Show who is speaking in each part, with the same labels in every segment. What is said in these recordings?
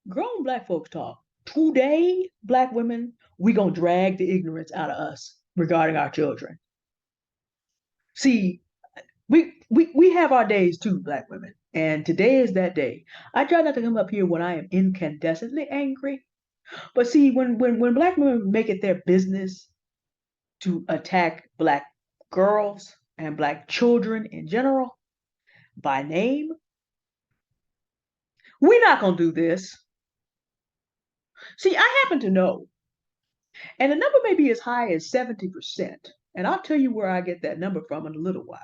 Speaker 1: Grown black folks talk. Today, black women, we gonna drag the ignorance out of us regarding our children. See, we have our days too, black women. And today is that day. I try not to come up here when I am incandescently angry. But see, when black women make it their business to attack black girls and black children in general by name, we're not gonna do this. See, I happen to know, and the number may be as high as 70%. And I'll tell you where I get that number from in a little while.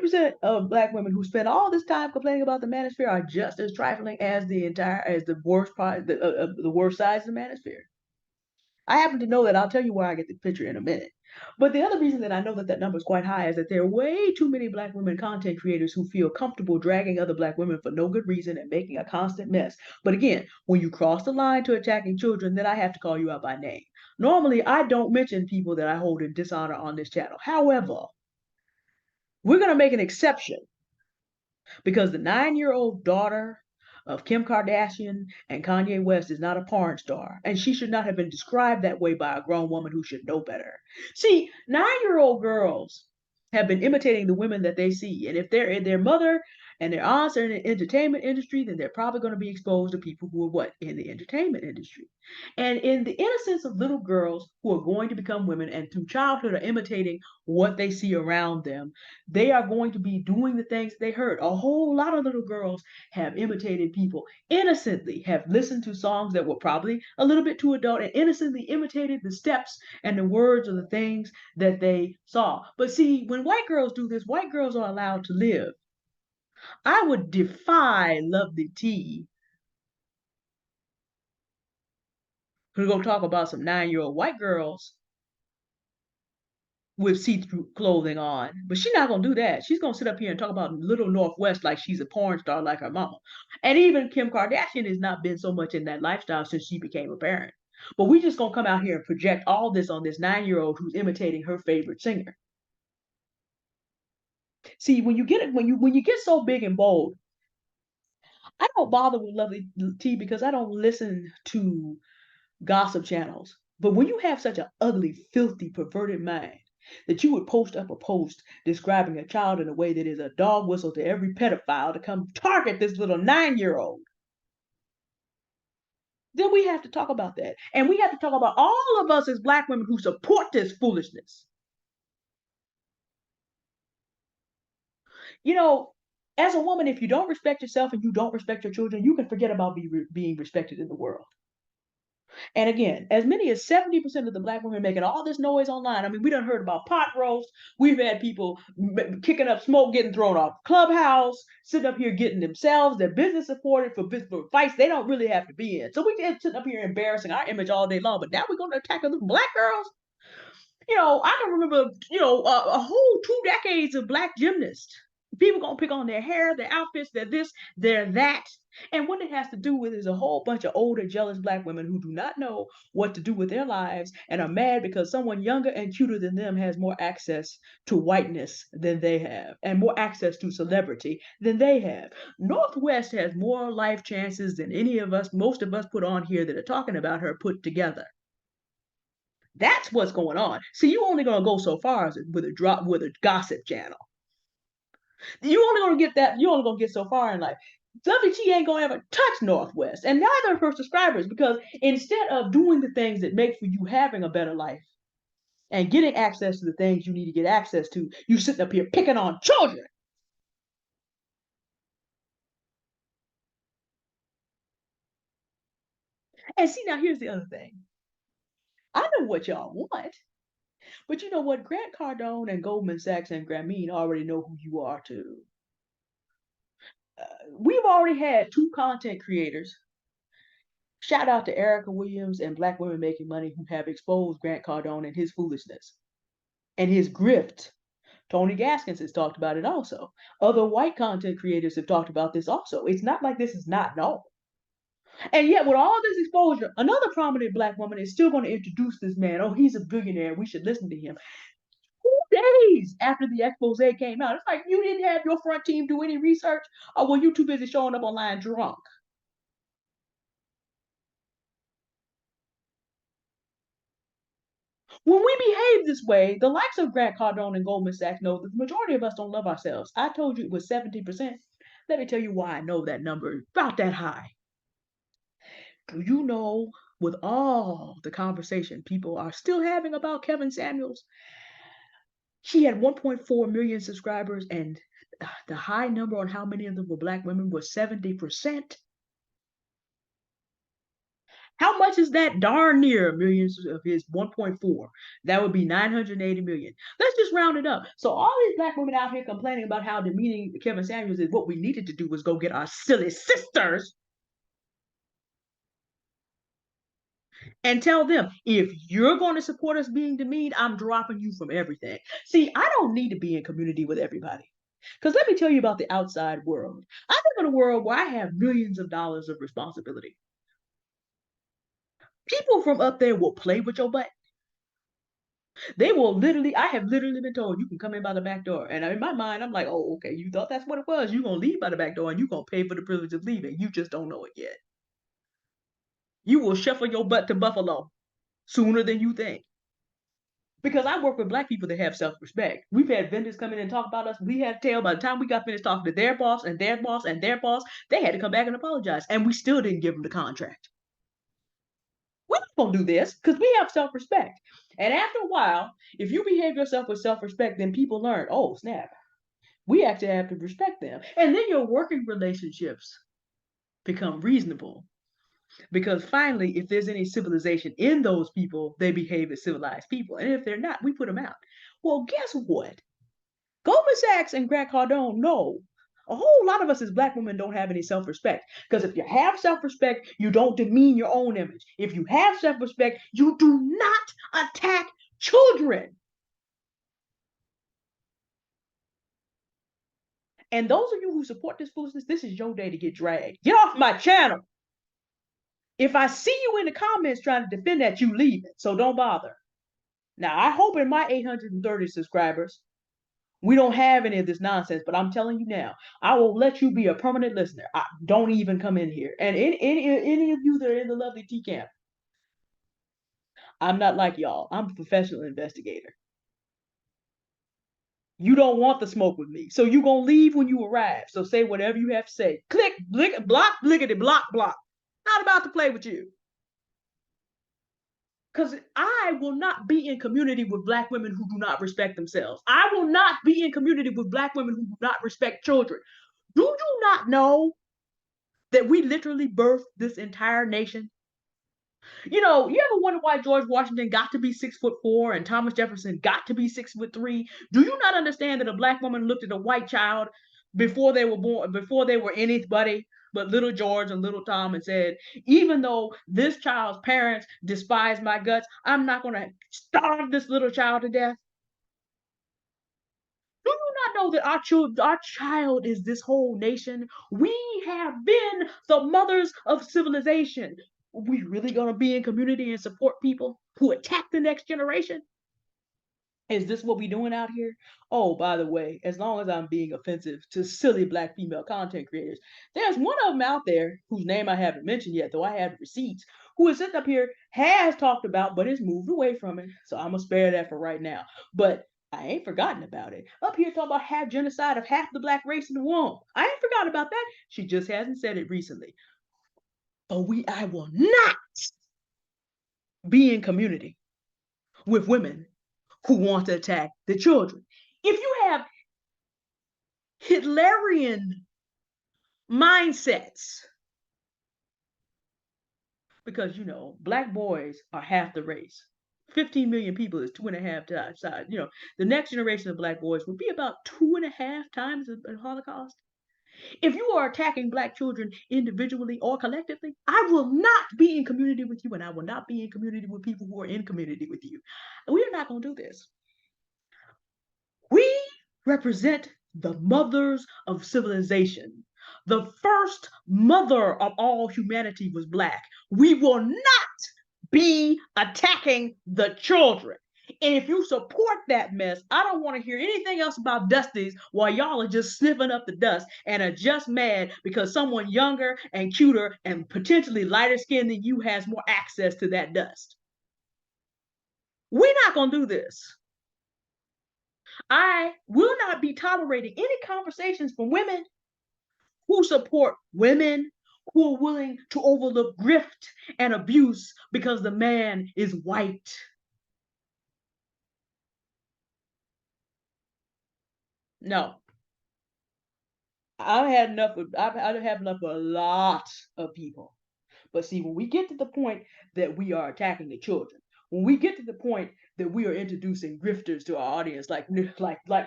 Speaker 1: 70% of black women who spend all this time complaining about the manosphere are just as trifling as the worst part, the worst size of the manosphere. I happen to know that. I'll tell you where I get the picture in a minute. But the other reason that I know that that number is quite high is that there are way too many black women content creators who feel comfortable dragging other black women for no good reason and making a constant mess. But again, when you cross the line to attacking children, then I have to call you out by name. Normally, I don't mention people that I hold in dishonor on this channel. However, we're going to make an exception because the 9-year-old daughter of Kim Kardashian and Kanye West is not a porn star, and she should not have been described that way by a grown woman who should know better. See, 9-year-old girls have been imitating the women that they see, and if their mother and their aunts are in the entertainment industry, then they're probably going to be exposed to people who are what in the entertainment industry. And in the innocence of little girls who are going to become women and through childhood are imitating what they see around them, they are going to be doing the things they heard. A whole lot of little girls have imitated people innocently, have listened to songs that were probably a little bit too adult and innocently imitated the steps and the words of the things that they saw. But see, when white girls do this, white girls are allowed to live. I would defy Lovely T to go talk about some 9-year-old white girls with see-through clothing on. But she's not gonna do that. She's gonna sit up here and talk about Little Northwest like she's a porn star like her mama. And even Kim Kardashian has not been so much in that lifestyle since she became a parent. But we just gonna come out here and project all this on this 9-year-old who's imitating her favorite singer. See, when you get it, when you get so big and bold, I don't bother with Lovely T because I don't listen to gossip channels. But when you have such an ugly, filthy, perverted mind that you would post up a post describing a child in a way that is a dog whistle to every pedophile to come target this little 9-year-old, then we have to talk about that. And we have to talk about all of us as black women who support this foolishness. You know, as a woman, if you don't respect yourself and you don't respect your children, you can forget about being respected in the world. And again, as many as 70% of the black women making all this noise online. I mean, we done heard about pot roast. We've had people kicking up smoke, getting thrown off Clubhouse, sitting up here getting themselves, their business supported for fights they don't really have to be in. So we can sit up here embarrassing our image all day long, but now we're going to attack other black girls. I can remember, a whole 2 decades of black gymnasts. People gonna pick on their hair, their outfits, their this, their that. And what it has to do with is a whole bunch of older, jealous black women who do not know what to do with their lives and are mad because someone younger and cuter than them has more access to whiteness than they have and more access to celebrity than they have. Northwest has more life chances than any of us, most of us put on here that are talking about her put together. That's what's going on. See, you only gonna go so far as with a gossip channel. You only gonna get that. You only gonna get so far in life. WT ain't gonna ever touch Northwest, and neither of her subscribers, because instead of doing the things that make for you having a better life and getting access to the things you need to get access to, you sitting up here picking on children. And see, now here's the other thing. I know what y'all want, but you know what? Grant Cardone and Goldman Sachs and Grameen already know who you are too. We've already had two content creators. Shout out to Erica Williams and Black Women Making Money who have exposed Grant Cardone and his foolishness and his grift. Tony Gaskins has talked about it also. Other white content creators have talked about this also. It's not like this is not known. And yet, with all this exposure, another prominent black woman is still going to introduce this man. Oh, he's a billionaire. We should listen to him. 2 days after the expose came out, it's like you didn't have your front team do any research, or were you too busy showing up online drunk? When we behave this way, the likes of Grant Cardone and Goldman Sachs know that the majority of us don't love ourselves. I told you it was 70%. Let me tell you why I know that number is about that high. Do you know, with all the conversation people are still having about Kevin Samuels, she had 1.4 million subscribers, and the high number on how many of them were black women was 70%. How much is that? Darn near millions of his 1.4. That would be 980 million. Let's just round it up. So all these black women out here complaining about how demeaning Kevin Samuels is, what we needed to do was go get our silly sisters and tell them, if you're going to support us being demeaned, I'm dropping you from everything. See, I don't need to be in community with everybody. Because let me tell you about the outside world. I live in a world where I have millions of dollars of responsibility. People from up there will play with your butt. They will literally, I have literally been told you can come in by the back door. And in my mind, I'm like, oh, okay, you thought that's what it was. You're going to leave by the back door and you're going to pay for the privilege of leaving. You just don't know it yet. You will shuffle your butt to Buffalo sooner than you think. Because I work with black people that have self-respect. We've had vendors come in and talk about us. We had to tell by the time we got finished talking to their boss and their boss and their boss, they had to come back and apologize. And we still didn't give them the contract. We're not going to do this because we have self-respect. And after a while, if you behave yourself with self-respect, then people learn, oh, snap, we actually have to respect them. And then your working relationships become reasonable. Because finally, if there's any civilization in those people, they behave as civilized people. And if they're not, we put them out. Well, guess what? Goldman Sachs and Grant Cardone know a whole lot of us as black women don't have any self-respect. Because if you have self-respect, you don't demean your own image. If you have self-respect, you do not attack children. And those of you who support this foolishness, this is your day to get dragged. Get off my channel. If I see you in the comments trying to defend that, you leave it. So don't bother. Now, I hope in my 830 subscribers, we don't have any of this nonsense, but I'm telling you now, I will let you be a permanent listener. Don't even come in here. And any of you that are in the lovely T camp, I'm not like y'all. I'm a professional investigator. You don't want the smoke with me. So you're going to leave when you arrive. So say whatever you have to say. Click, blick, block, blickety, block, block. Not about to play with you. Because I will not be in community with black women who do not respect themselves. I will not be in community with black women who do not respect children. Do you not know that we literally birthed this entire nation? You know, you ever wonder why George Washington got to be 6'4" and Thomas Jefferson got to be 6'3"? Do you not understand that a black woman looked at a white child before they were born, before they were anybody but little George and little Tom, and said, even though this child's parents despise my guts, I'm not going to starve this little child to death? Do you not know that our child is this whole nation? We have been the mothers of civilization. Are we really going to be in community and support people who attack the next generation? Is this what we doing out here? Oh, by the way, as long as I'm being offensive to silly black female content creators, there's one of them out there whose name I haven't mentioned yet, though I have receipts, who is sitting up here, has talked about, but has moved away from it. So I'm gonna spare that for right now. But I ain't forgotten about it. Up here talking about half genocide of half the black race in the womb. I ain't forgotten about that. She just hasn't said it recently. But I will not be in community with women who want to attack the children. If you have Hitlerian mindsets, because you know, black boys are half the race. 15 million people is 2.5 times size. You know, the next generation of black boys will be about 2.5 times the Holocaust. If you are attacking black children individually or collectively, I will not be in community with you, and I will not be in community with people who are in community with you. We are not going to do this. We represent the mothers of civilization. The first mother of all humanity was black. We will not be attacking the children. And if you support that mess, I don't want to hear anything else about Dusties while y'all are just sniffing up the dust and are just mad because someone younger and cuter and potentially lighter skinned than you has more access to that dust. We're not going to do this. I will not be tolerating any conversations from women who support women who are willing to overlook grift and abuse because the man is white. No, I've had enough of a lot of people. But see, when we get to the point that we are attacking the children, when we get to the point that we are introducing grifters to our audience, like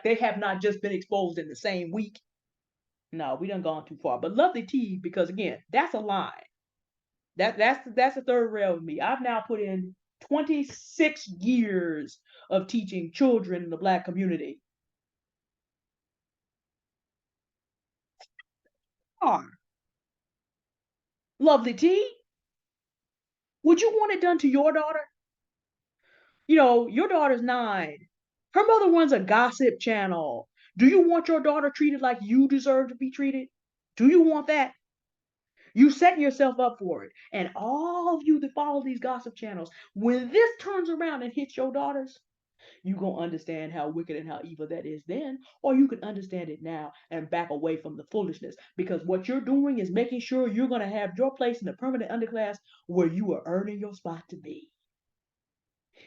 Speaker 1: they have not just been exposed in the same week. No, we done gone too far. But lovely tea, because again, that's a line. That's the third rail with me. I've now put in 26 years of teaching children in the black community. Are lovely tea. Would you want it done to your daughter? Your daughter's 9. Her mother runs a gossip channel. Do you want your daughter treated like you deserve to be treated? Do you want that? You setting yourself up for it. And all of you that follow these gossip channels, when this turns around and hits your daughters, you gonna understand how wicked and how evil that is then, or you can understand it now and back away from the foolishness. Because what you're doing is making sure you're gonna have your place in the permanent underclass where you are earning your spot to be.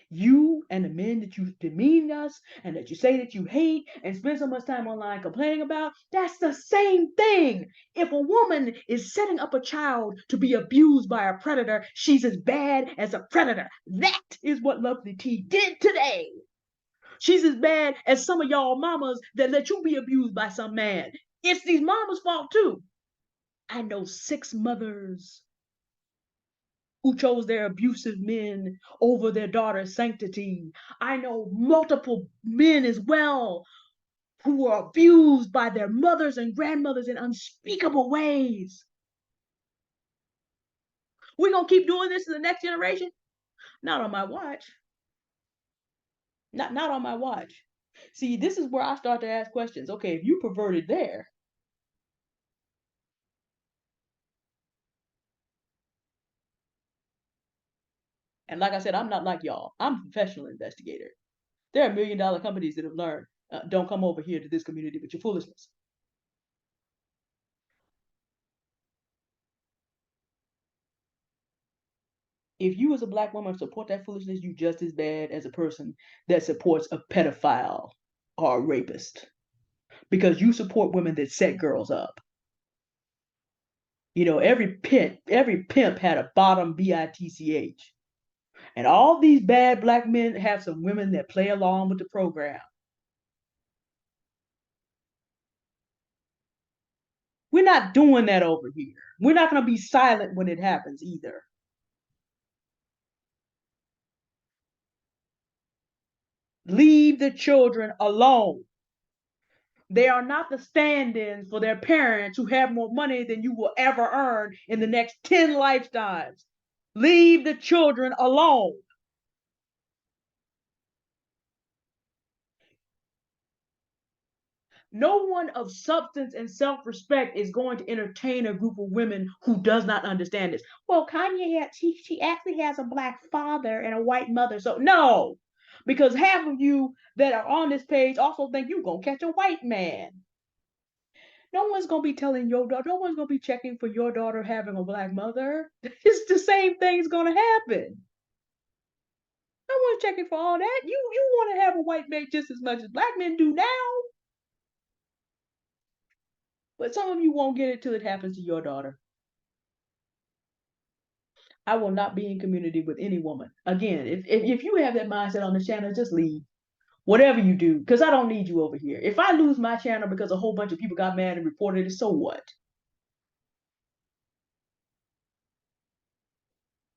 Speaker 1: You and the men that you demean us and that you say that you hate and spend so much time online complaining about, that's the same thing. If a woman is setting up a child to be abused by a predator, she's as bad as a predator. That is what Lovely T did today. She's as bad as some of y'all mamas that let you be abused by some man. It's these mamas' fault too. I know 6 mothers who chose their abusive men over their daughter's sanctity. I know multiple men as well who were abused by their mothers and grandmothers in unspeakable ways. We're going to keep doing this to the next generation? Not on my watch. Not on my watch. See, this is where I start to ask questions. Okay, if you perverted there, and like I said, I'm not like y'all. I'm a professional investigator. There are $1 million companies that have learned, don't come over here to this community with your foolishness. If you as a black woman support that foolishness, you just as bad as a person that supports a pedophile or a rapist. Because you support women that set girls up. Every pimp had a bottom bitch. And all these bad black men have some women that play along with the program. We're not doing that over here. We're not going to be silent when it happens either. Leave the children alone. They are not the stand ins for their parents who have more money than you will ever earn in the next 10 lifetimes. Leave the children alone. No one of substance and self respect is going to entertain a group of women who does not understand this. Well, she actually has a black father and a white mother. So, no, because half of you that are on this page also think you're going to catch a white man. No one's gonna be telling your daughter, no one's gonna be checking for your daughter having a black mother. It's the same thing's gonna happen. No one's checking for all that. You want to have a white mate just as much as black men do now, but some of you won't get it till it happens to your daughter. I will not be in community with any woman again. If you have that mindset on the channel, just leave. Whatever you do, because I don't need you over here. If I lose my channel because a whole bunch of people got mad and reported it, so what?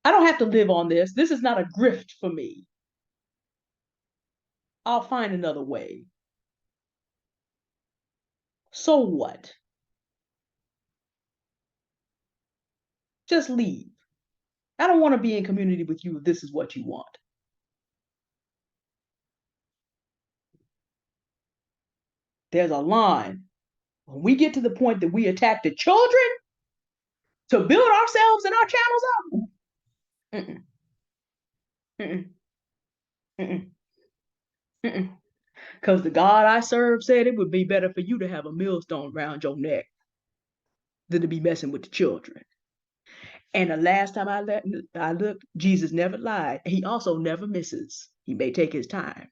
Speaker 1: I don't have to live on this. This is not a grift for me. I'll find another way. So what? Just leave. I don't want to be in community with you if this is what you want. There's a line. When we get to the point that we attack the children to build ourselves and our channels up, mm-mm, mm-mm. Mm-mm, mm-mm. Because the God I serve said it would be better for you to have a millstone around your neck than to be messing with the children. And the last time I looked, Jesus never lied. He also never misses. He may take his time,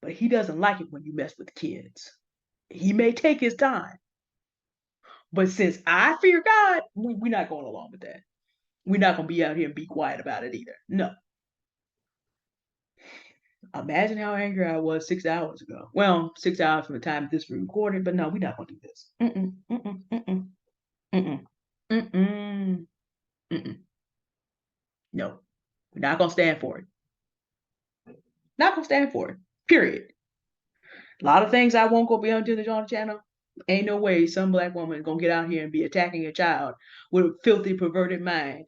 Speaker 1: but he doesn't like it when you mess with kids. He may take his time, but since I fear God, we're not going along with that. We're not going to be out here and be quiet about it either. No. Imagine how angry I was 6 hours ago. Well, 6 hours from the time this was recorded, but no, we're not going to do this. Mm-mm, mm-mm, mm-mm, mm-mm, mm-mm, mm-mm. No, we're not going to stand for it. Not going to stand for it. Period. A lot of things I won't go be on the channel. Ain't no way some black woman is gonna get out here and be attacking a child with a filthy, perverted mind.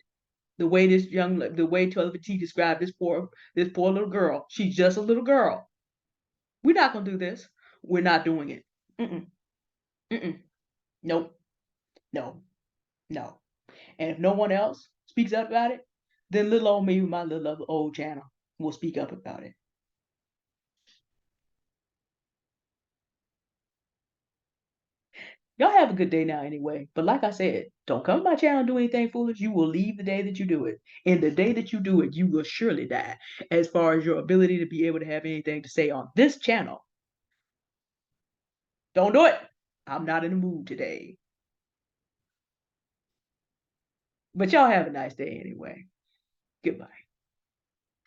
Speaker 1: The way 12 T described this poor little girl. She's just a little girl. We're not gonna do this. We're not doing it. Mm-mm, mm-mm. Nope. No. No. And if no one else speaks up about it, then little old me with my little old channel will speak up about it. Y'all have a good day now anyway. But like I said, don't come to my channel and do anything foolish. You will leave the day that you do it. And the day that you do it, you will surely die as far as your ability to be able to have anything to say on this channel. Don't do it. I'm not in the mood today. But y'all have a nice day anyway. Goodbye.